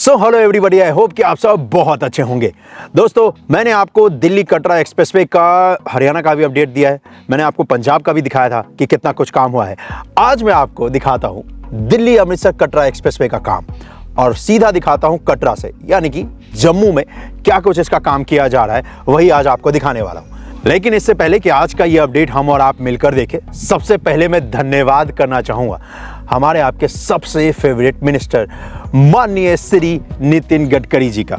So hello everybody, I hope कि आप सब बहुत अच्छे होंगे। दोस्तों, मैंने आपको दिल्ली कटरा एक्सप्रेसवे का, हरियाणा का भी अपडेट दिया है। मैंने आपको पंजाब का भी दिखाया था कि कितना कुछ काम हुआ है। आज मैं आपको दिखाता हूं दिल्ली अमृतसर कटरा एक्सप्रेसवे का काम, और सीधा दिखाता हूं कटरा से, यानी कि जम्मू में क्या कुछ इसका काम किया जा रहा है, वही आज आपको दिखाने वाला हूं। लेकिन इससे पहले कि आज का ये अपडेट हम और आप मिलकर देखें, सबसे पहले मैं धन्यवाद करना चाहूँगा हमारे आपके सबसे फेवरेट मिनिस्टर माननीय श्री नितिन गडकरी जी का,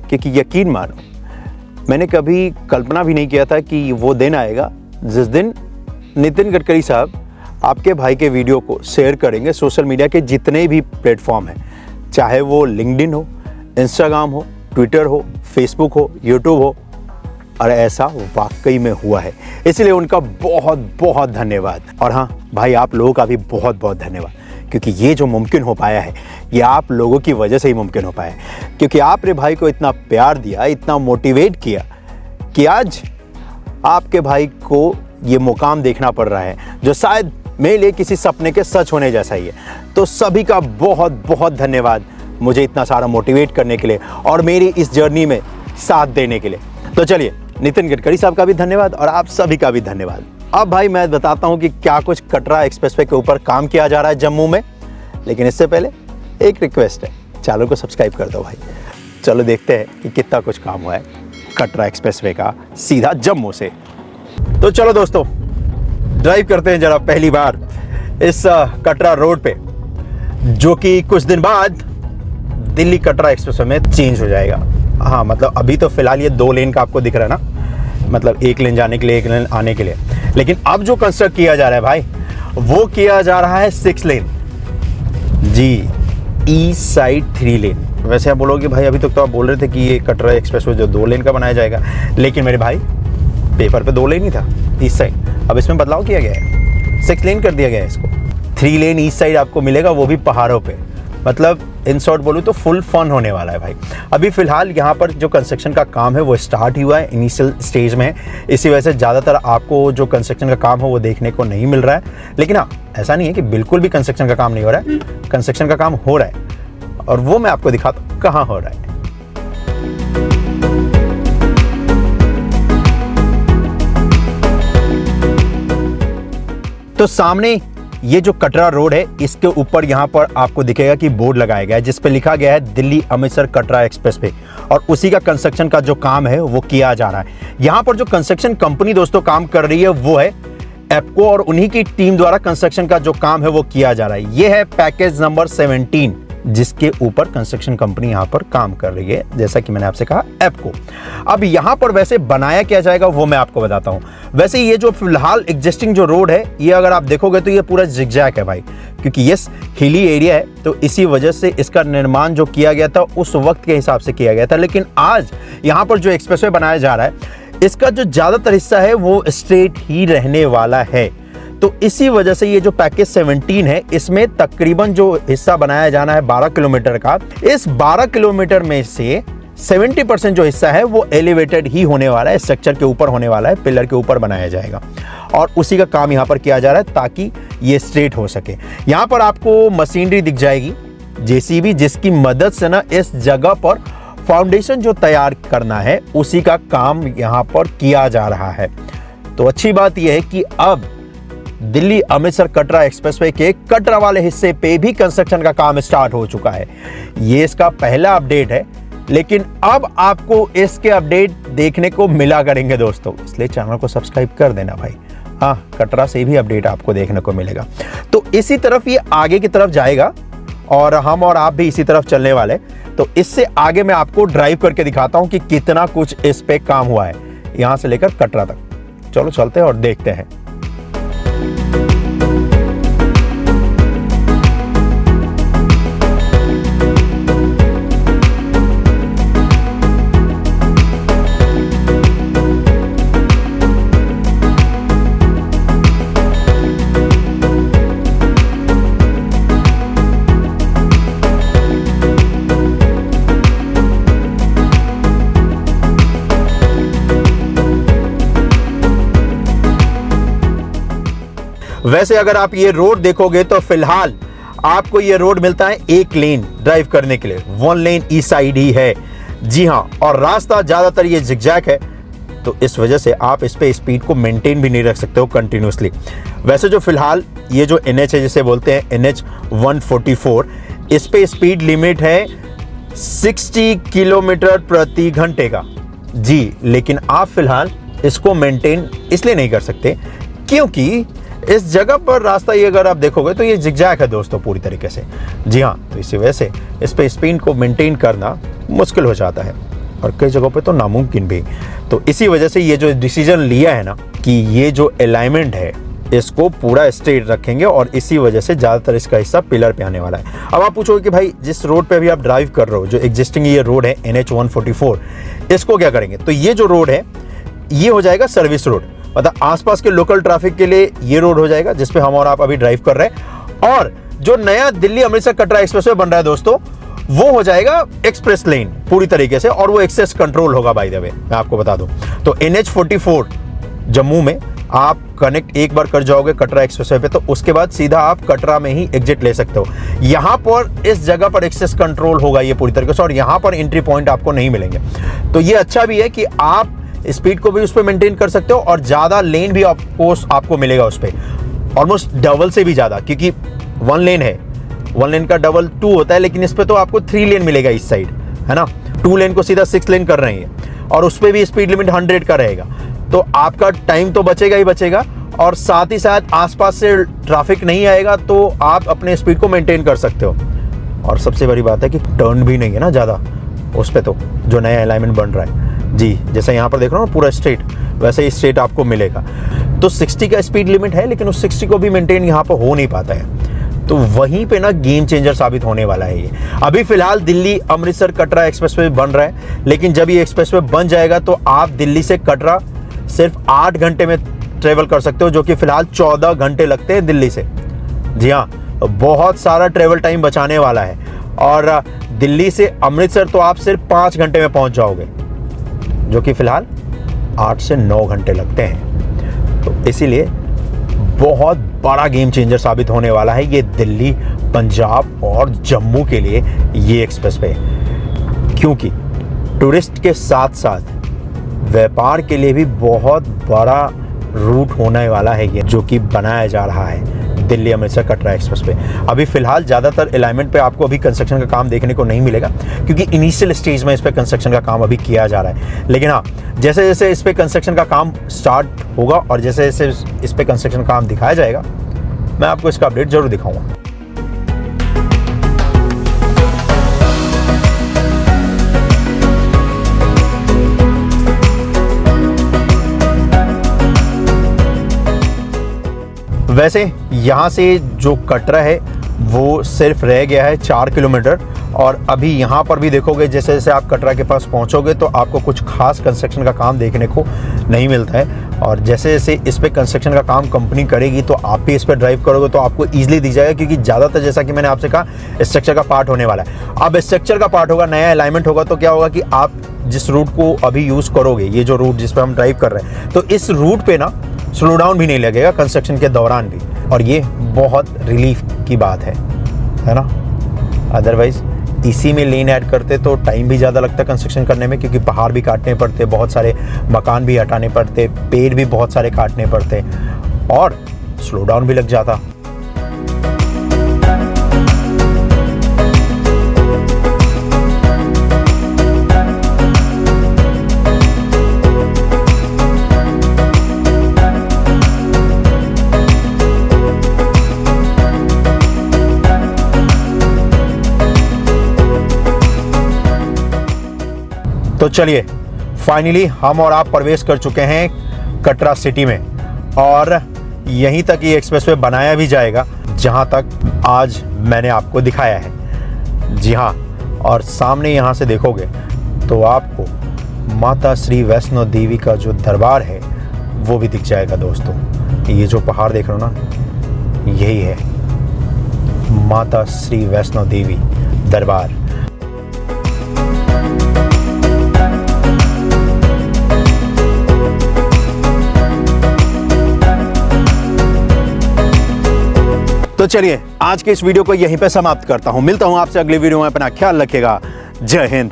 क्योंकि यकीन मानो मैंने कभी कल्पना भी नहीं किया था कि वो दिन आएगा जिस दिन नितिन गडकरी साहब आपके भाई के वीडियो को शेयर करेंगे सोशल मीडिया के जितने भी प्लेटफॉर्म हैं, चाहे वो लिंक्डइन हो, इंस्टाग्राम हो, ट्विटर हो, फेसबुक हो, यूट्यूब हो। और ऐसा वाकई में हुआ है, इसलिए उनका बहुत बहुत धन्यवाद। और हाँ भाई, आप लोगों का भी बहुत बहुत धन्यवाद, क्योंकि ये जो मुमकिन हो पाया है ये आप लोगों की वजह से ही मुमकिन हो पाया है, क्योंकि आपने भाई को इतना प्यार दिया, इतना मोटिवेट किया कि आज आपके भाई को ये मुकाम देखना पड़ रहा है जो शायद मेरे लिए किसी सपने के सच होने जैसा ही है। तो सभी का बहुत बहुत धन्यवाद मुझे इतना सारा मोटिवेट करने के लिए और मेरी इस जर्नी में साथ देने के लिए। तो चलिए, नितिन गडकरी साहब का भी धन्यवाद और आप सभी का भी धन्यवाद। अब भाई मैं बताता हूं कि क्या कुछ कटरा एक्सप्रेसवे के ऊपर काम किया जा रहा है जम्मू में, लेकिन इससे पहले एक रिक्वेस्ट है, चैनल को सब्सक्राइब कर दो भाई। चलो देखते हैं कि कितना कुछ काम हुआ है कटरा एक्सप्रेसवे का सीधा जम्मू से। तो चलो दोस्तों, ड्राइव करते हैं जरा पहली बार इस कटरा रोड पे, जो कि कुछ दिन बाद दिल्ली कटरा एक्सप्रेसवे में चेंज हो जाएगा। हाँ, मतलब अभी तो फिलहाल ये 2 लेन का आपको दिख रहा है ना, मतलब 1 लेन जाने के लिए 1 लेन आने के लिए। लेकिन अब जो कंस्ट्रक्ट किया जा रहा है भाई, वो किया जा रहा है 6 लेन जी, ईस्ट साइड 3 लेन। वैसे आप बोलोगे भाई अभी तक तो आप बोल रहे थे कि ये कटरा एक्सप्रेसवे जो 2 लेन का बनाया जाएगा, लेकिन मेरे भाई पेपर पे 2 लेन ही था ईस्ट साइड। अब इसमें बदलाव किया गया है, 6 लेन कर दिया गया है इसको। 3 लेन ईस्ट साइड आपको मिलेगा, वो भी पहाड़ों पे। मतलब इन शॉर्ट बोलूँ तो फुल फन होने वाला है भाई। अभी फिलहाल यहाँ पर जो कंस्ट्रक्शन का काम है वो स्टार्ट ही हुआ है, इनिशियल स्टेज में है। इसी वजह से ज़्यादातर आपको जो कंस्ट्रक्शन का काम है वो देखने को नहीं मिल रहा है। लेकिन हाँ, ऐसा नहीं है कि बिल्कुल भी कंस्ट्रक्शन का काम नहीं हो रहा है, कंस्ट्रक्शन का काम हो रहा है, और वो मैं आपको दिखाता हूँ कहाँ हो रहा है। तो सामने ये जो कटरा रोड है, इसके ऊपर यहाँ पर आपको दिखेगा कि बोर्ड लगाया गया है जिस पे लिखा गया है दिल्ली अमृतसर कटरा एक्सप्रेसवे, और उसी का कंस्ट्रक्शन का जो काम है वो किया जा रहा है। यहाँ पर जो कंस्ट्रक्शन कंपनी दोस्तों काम कर रही है वो है एप्को, और उन्हीं की टीम द्वारा कंस्ट्रक्शन का जो काम है वो किया जा रहा है। ये है पैकेज नंबर 17 जिसके ऊपर कंस्ट्रक्शन कंपनी यहाँ पर काम कर रही है, जैसा कि मैंने आपसे कहा एप्को। अब यहाँ पर वैसे बनाया क्या जाएगा वो मैं आपको बताता हूँ। वैसे ये जो फिलहाल एग्जिस्टिंग जो रोड है, ये अगर आप देखोगे तो ये पूरा जिगजैग है भाई, क्योंकि ये हिली एरिया है, तो इसी वजह से इसका निर्माण जो किया गया था उस वक्त के हिसाब से किया गया था। लेकिन आज यहाँ पर जो एक्सप्रेसवे बनाया जा रहा है, इसका जो ज़्यादातर हिस्सा है वो स्ट्रेट ही रहने वाला है। तो इसी वजह से ये जो पैकेज 17 है, इसमें तकरीबन जो हिस्सा बनाया जाना है 12 किलोमीटर का, इस 12 किलोमीटर में से 70% जो हिस्सा है वो एलिवेटेड ही होने वाला है, स्ट्रक्चर के ऊपर होने वाला है, पिलर के ऊपर बनाया जाएगा, और उसी का काम यहाँ पर किया जा रहा है ताकि ये स्ट्रेट हो सके। यहाँ पर आपको मशीनरी दिख जाएगी, जेसीबी, जिसकी मदद से ना इस जगह पर फाउंडेशन जो तैयार करना है उसी का काम यहाँ पर किया जा रहा है। तो अच्छी बात यह है कि अब दिल्ली अमृतसर कटरा एक्सप्रेसवे के कटरा वाले हिस्से पे भी कंस्ट्रक्शन का काम स्टार्ट हो चुका है। ये इसका पहला अपडेट है, लेकिन अब आपको इसके अपडेट देखने को मिला करेंगे दोस्तों, इसलिए चैनल को सब्सक्राइब कर देना भाई। हाँ, कटरा से भी अपडेट आपको देखने को मिलेगा। तो इसी तरफ ये आगे की तरफ जाएगा और हम और आप भी इसी तरफ चलने वाले। तो इससे आगे मैं आपको ड्राइव करके दिखाता हूं कि कितना कुछ इस पे काम हुआ है यहां से लेकर कटरा तक। चलो चलते हैं और देखते हैं। वैसे अगर आप ये रोड देखोगे तो फिलहाल आपको ये रोड मिलता है एक लेन ड्राइव करने के लिए, 1 लेन ईस्ट साइड ही है। जी हाँ, और रास्ता ज्यादातर ये जिगजैग है, तो इस वजह से आप इस पे स्पीड को मेंटेन भी नहीं रख सकते हो कंटिन्यूसली। वैसे जो फिलहाल ये जो NH है, जिसे बोलते हैं NH 144, इस पे स्पीड लिमिट है 60 किलोमीटर प्रति घंटे का। जी, लेकिन आप फिलहाल इसको मेंटेन इसलिए नहीं कर सकते क्योंकि इस जगह पर रास्ता ये अगर आप देखोगे तो ये जिगजैग है दोस्तों पूरी तरीके से। जी हाँ, तो इसी वजह से इस पे स्पीड को मेंटेन करना मुश्किल हो जाता है और कई जगहों पे तो नामुमकिन भी। तो इसी वजह से ये जो डिसीजन लिया है ना कि ये जो अलाइनमेंट है इसको पूरा स्ट्रेट रखेंगे और इसी वजह से ज़्यादातर इसका हिस्सा पिलर पे आने वाला है। अब आप पूछोगे कि भाई जिस रोड पे अभी आप ड्राइव कर रहे हो, जो एग्जिस्टिंग ये रोड है NH 144, इसको क्या करेंगे? तो ये जो रोड है ये हो जाएगा सर्विस रोड, मतलब आसपास के लोकल ट्रैफिक के लिए ये रोड हो जाएगा जिस पे हम और आप अभी ड्राइव कर रहे हैं। और जो नया दिल्ली अमृतसर कटरा एक्सप्रेसवे बन रहा है दोस्तों, वो हो जाएगा एक्सप्रेस लेन पूरी तरीके से, और वो एक्सेस कंट्रोल होगा। बाय द वे मैं आपको बता दूं तो NH 44 जम्मू में आप कनेक्ट एक बार कर जाओगे कटरा एक्सप्रेसवे पे, तो उसके बाद सीधा आप कटरा में ही एग्जिट ले सकते हो। यहाँ पर इस जगह पर एक्सेस कंट्रोल होगा ये पूरी तरीके से, और यहाँ पर एंट्री पॉइंट आपको नहीं मिलेंगे। तो ये अच्छा भी है कि आप स्पीड को भी उस पर मेंटेन कर सकते हो और ज़्यादा लेन भी आपको मिलेगा उस पर, ऑलमोस्ट डबल से भी ज़्यादा, क्योंकि 1 लेन है, 1 लेन का डबल 2 होता है, लेकिन इस पर तो आपको 3 लेन मिलेगा इस साइड, है ना। 2 लेन को सीधा 6 लेन कर रहे हैं और उस पर भी स्पीड लिमिट 100 का रहेगा, तो आपका टाइम तो बचेगा ही बचेगा, और साथ ही साथ आसपास से ट्रैफिक नहीं आएगा, तो आप अपने स्पीड को मेंटेन कर सकते हो। और सबसे बड़ी बात है कि टर्न भी नहीं है ना ज़्यादा उस पर, तो जो नया अलाइनमेंट बन रहा है जी, जैसे यहाँ पर देख रहे हो ना पूरा स्ट्रेट, वैसे ही स्ट्रेट आपको मिलेगा। तो 60 का स्पीड लिमिट है, लेकिन उस 60 को भी मेंटेन यहाँ पर हो नहीं पाता है, तो वहीं पे ना गेम चेंजर साबित होने वाला है ये। अभी फिलहाल दिल्ली अमृतसर कटरा एक्सप्रेसवे बन रहा है, लेकिन जब ये एक्सप्रेसवे बन जाएगा तो आप दिल्ली से कटरा सिर्फ 8 घंटे में ट्रेवल कर सकते हो, जो कि फिलहाल 14 घंटे लगते हैं दिल्ली से। जी हाँ, बहुत सारा ट्रेवल टाइम बचाने वाला है, और दिल्ली से अमृतसर तो आप सिर्फ 5 घंटे में पहुंच जाओगे, जो कि फिलहाल 8 से 9 घंटे लगते हैं। तो इसीलिए बहुत बड़ा गेम चेंजर साबित होने वाला है ये दिल्ली, पंजाब और जम्मू के लिए ये एक्सप्रेसवे, क्योंकि टूरिस्ट के साथ साथ व्यापार के लिए भी बहुत बड़ा रूट होने वाला है ये, जो कि बनाया जा रहा है दिल्ली अमृतसर कटरा एक्सप्रेसवे। अभी फिलहाल ज़्यादातर अलाइनमेंट पे आपको अभी कंस्ट्रक्शन का काम देखने को नहीं मिलेगा, क्योंकि इनिशियल स्टेज में इस पे कंस्ट्रक्शन का काम अभी किया जा रहा है। लेकिन हाँ, जैसे जैसे इस पे कंस्ट्रक्शन का काम स्टार्ट होगा और जैसे जैसे इस पे कंस्ट्रक्शन का काम दिखाया जाएगा, मैं आपको इसका अपडेट जरूर दिखाऊंगा। वैसे यहाँ से जो कटरा है वो सिर्फ रह गया है 4 किलोमीटर, और अभी यहाँ पर भी देखोगे जैसे जैसे आप कटरा के पास पहुँचोगे तो आपको कुछ खास कंस्ट्रक्शन का काम देखने को नहीं मिलता है, और जैसे जैसे इस पे कंस्ट्रक्शन का काम कंपनी करेगी तो आप भी इस पर ड्राइव करोगे तो आपको ईजिली दिख जाएगा, क्योंकि ज़्यादातर जैसा कि मैंने आपसे कहा स्ट्रक्चर का पार्ट होने वाला है। अब स्ट्रक्चर का पार्ट होगा, नया अलाइनमेंट होगा, तो क्या होगा कि आप जिस रूट को अभी यूज़ करोगे, ये जो रूट जिस पर हम ड्राइव कर रहे हैं, तो इस रूट पर ना स्लो डाउन भी नहीं लगेगा कंस्ट्रक्शन के दौरान भी, और ये बहुत रिलीफ की बात है ना। अदरवाइज इसी में लेन ऐड करते तो टाइम भी ज़्यादा लगता कंस्ट्रक्शन करने में, क्योंकि पहाड़ भी काटने पड़ते, बहुत सारे मकान भी हटाने पड़ते, पेड़ भी बहुत सारे काटने पड़ते, और स्लो डाउन भी लग जाता। तो चलिए फाइनली हम और आप प्रवेश कर चुके हैं कटरा सिटी में, और यहीं तक ये एक्सप्रेसवे बनाया भी जाएगा जहां तक आज मैंने आपको दिखाया है। जी हाँ, और सामने यहाँ से देखोगे तो आपको माता श्री वैष्णो देवी का जो दरबार है वो भी दिख जाएगा दोस्तों। ये जो पहाड़ देख रहे हो ना, यही है माता श्री वैष्णो देवी दरबार। तो चलिए आज के इस वीडियो को यहीं पे समाप्त करता हूं। मिलता हूं आपसे अगली वीडियो में। अपना ख्याल रखिएगा। जय हिंद।